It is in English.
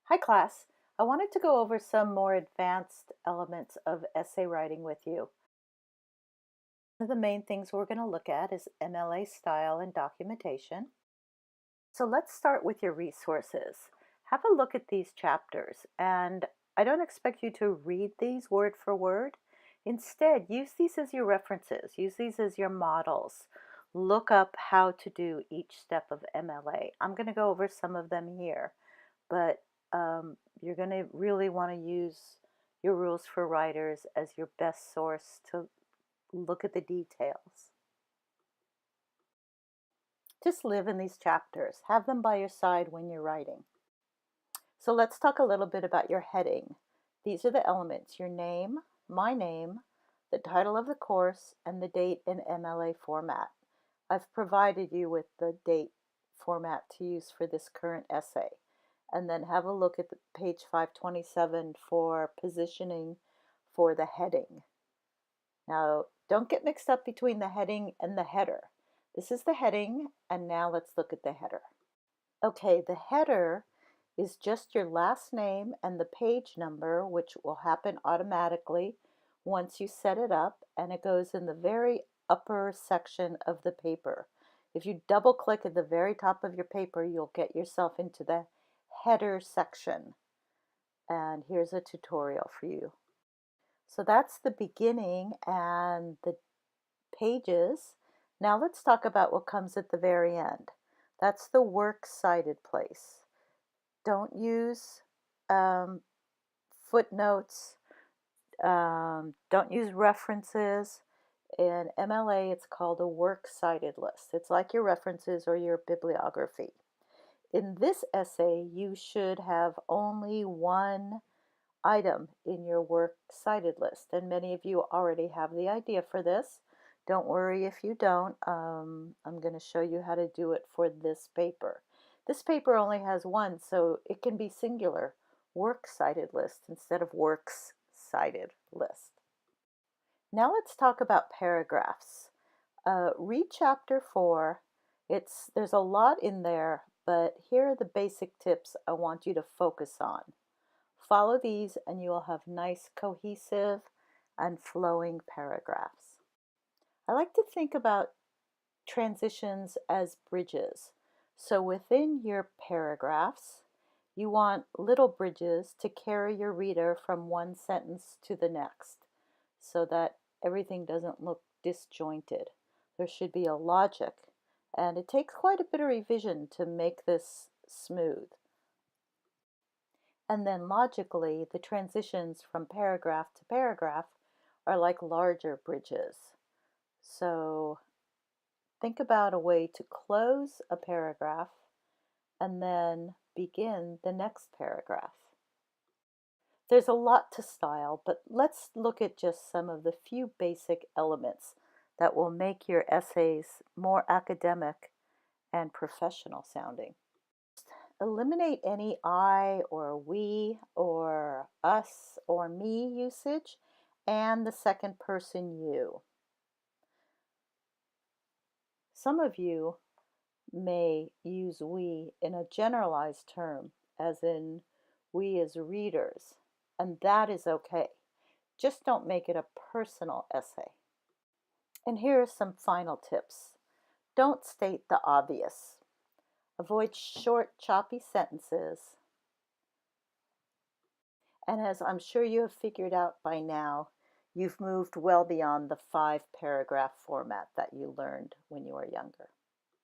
Hi class. I wanted to go over some more advanced elements of essay writing with you. One of the main things we're going to look at is MLA style and documentation. So let's start with your resources. Have a look at these chapters, and I don't expect you to read these word for word. Instead, use these as your references, use these as your models. Look up how to do each step of MLA. I'm going to go over some of them here, but you're going to really want to use your rules for writers as your best source to look at the details. Just live in these chapters. Have them by your side when you're writing. So let's talk a little bit about your heading. These are the elements: your name, my name, the title of the course, and the date in MLA format. I've provided you with the date format to use for this current essay. And then have a look at the page 527 for positioning for the heading. Now, don't get mixed up between the heading and the header. This is the heading, and now let's look at the header. Okay, the header is just your last name and the page number, which will happen automatically once you set it up, and it goes in the very upper section of the paper. If you double click at the very top of your paper, you'll get yourself into the header section. And here's a tutorial for you. So that's the beginning and the pages. Now let's talk about what comes at the very end. That's the works cited place. Don't use footnotes. Don't use references. In MLA, it's called a works cited list. It's like your references or your bibliography. In this essay, you should have only one item in your works cited list, and many of you already have the idea for this. Don't worry if you don't. I'm going to show you how to do it for this paper. This paper only has one, so it can be singular, works cited list instead of works cited list. Now let's talk about paragraphs. Read chapter 4. There's a lot in there, but here are the basic tips I want you to focus on. Follow these and you will have nice, cohesive, and flowing paragraphs. I like to think about transitions as bridges. So within your paragraphs, you want little bridges to carry your reader from one sentence to the next so that everything doesn't look disjointed. There should be a logic, and it takes quite a bit of revision to make this smooth. And then logically, the transitions from paragraph to paragraph are like larger bridges. So think about a way to close a paragraph and then begin the next paragraph. There's a lot to style, but let's look at just some of the few basic elements that will make your essays more academic and professional sounding. Eliminate any I or we or us or me usage and the second person you. Some of you may use we in a generalized term, as in we as readers, and that is okay. Just don't make it a personal essay. And here are some final tips. Don't state the obvious. Avoid short, choppy sentences. And as I'm sure you have figured out by now, you've moved well beyond the 5-paragraph format that you learned when you were younger.